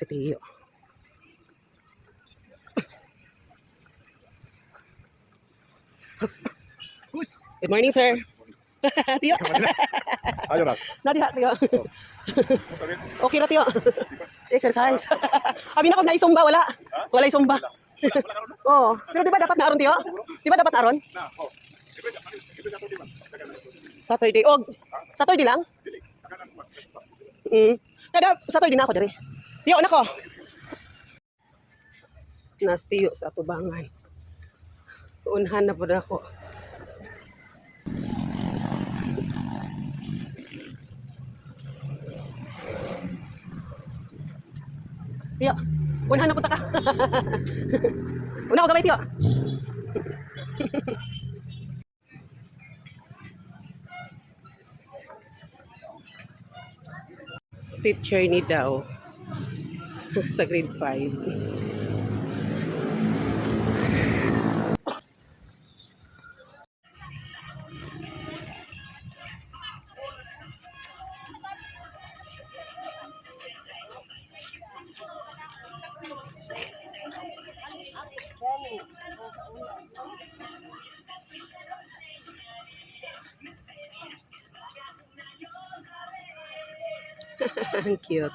si Tiyo. Good morning, sir. Tiyo. Ayo na. Nadiha, Tiyo. Okay na, Tiyo. Exercise. Abi na ko na isumba, wala. Wala isumba. Oo. Pero di ba dapat na aron, Tiyo? Di ba dapat na aron? Saturday. Og, Saturday lang? Kada Saturday na ako diri. Tiyo na ko. Nas Tiyo sa tubangan. Unhan na po na ako. Tiyo, unhan na po ta ka. Una ko gamay, Tiyo. Teacher ni daw sa grade 5. Ang cute.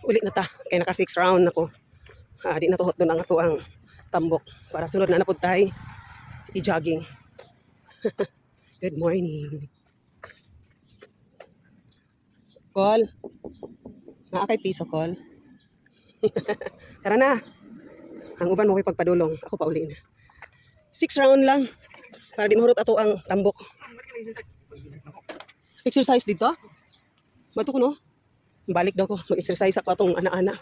Ulit na ta, kaya naka 6 round ako. Di na tuhot doon ang ato ang tambok. Para sunod na napod tayo i-jogging. Good morning. Call. Naakay piso, call. Tara na. Ang uban mo ko'y pagpadulong. Ako pa uli na. 6 round lang. Para di mahurot ato ang tambok. Exercise dito? Bato ko no? Balik daw ko. Mag-exercise ako atong ana-ana.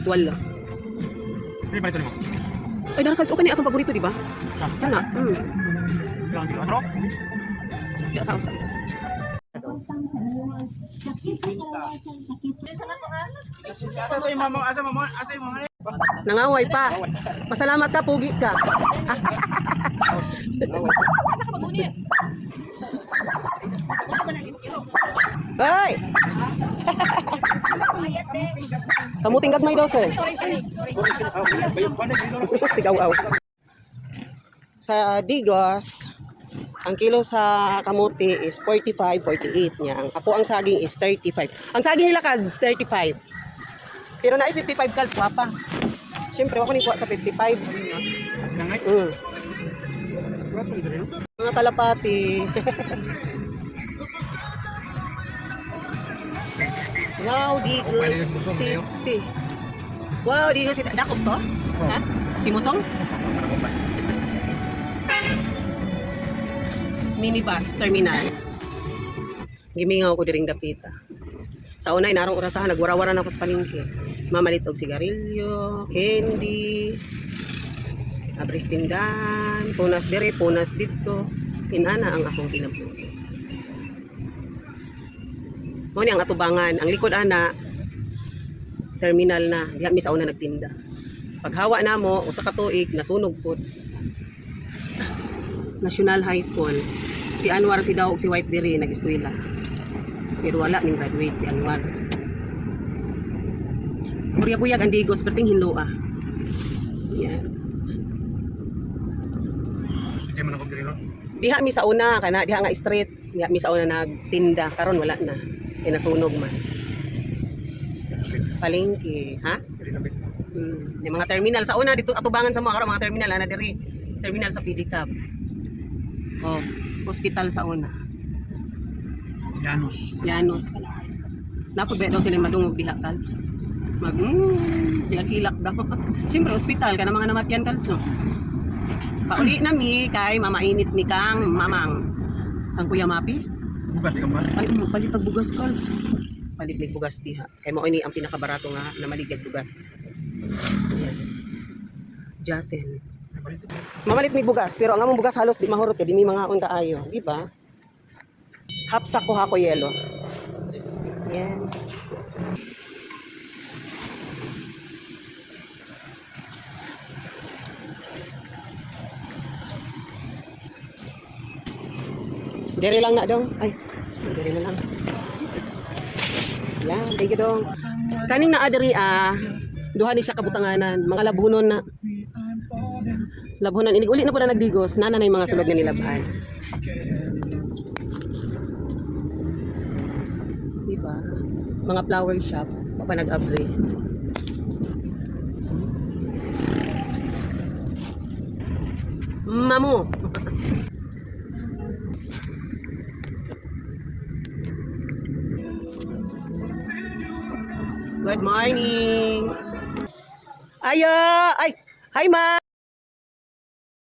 Wala. Ini balik mo. Ay, narakas. Okay na akong paborito, di ba? Kana. Lang dito. Ano? Di ka usap. Nangaway pa. Pasalamat ka, pugi ka. Hoy! Kamuting gagmay daw, sir. Sigaw-aw. Sa Digos, ang kilo sa kamuti is 45, 48 niya. Ako ang saging is 35. Ang saging nila kads, 35. Pero na 55 kads, papa. Siyempre, ako nikuha sa 55. Mga kalapati. Wow, Digos City. Wow, Digos City. Dakop to? Ha? Si Musong? Minibus terminal. Gimingaw ko diring dapita. Sa una inarong orasahan nagwara-wara na ako sa palengke. Mamalit og sigarilyo, candy, abris tindahan, punas dire, punas dito. Inana ang akong kinabuhi. Mo ni ang atubangan, ang likod ana terminal na, diha mi sa una nagtinda. Paghawa namo usa ka tuig nasunog pud. National High School. Si Anwar si daw si White diri nag-eskwela. Pero wala ning graduate si Anwar. Buyag ang Digos perting hinloa. Yan. Sige man ako diri. Diha mi sa una kana diha nga street, diha mi sa una nagtinda karon wala na. Kaya nasunog man. Palengke, ha? Yung mga terminal sa una dito atubangan sa mga terminal ana diri. Terminal sa PDCAB. Oh, hospital sa una. Llanos. Llanos. Napod ba daw sila madungog diha kalps? hilak-hilak daw. Siyempre, ospital ka na mga namatyan kalso. Pauli na mi, kay mamainit ni kang mamang. Ang kuya Mapi? Bukas di kamar. Ay, palit ang bugas kalso. Palit ni bugas diha. Kay mo ini ang pinakabarato nga na maligad bugas. Ayan. Jasen. Mamalit mi bugas, pero ang among bugas halos di mahurot di mi mangaon kaayo, di ba? Hapsak ko hako yelo. Yan. Dere lang na dong. Ay, dere na lang. Yan, thank you dong. Kaning naa diri duha ni siya kabutanganan, mga labunon na. Labunan ini uli na po na nagdigos, nana na yung mga sulod nga nilabhan. Diba? Mga flower shop, pa nag-abri. Mamu. Good morning. Ayo, ay, hi ma.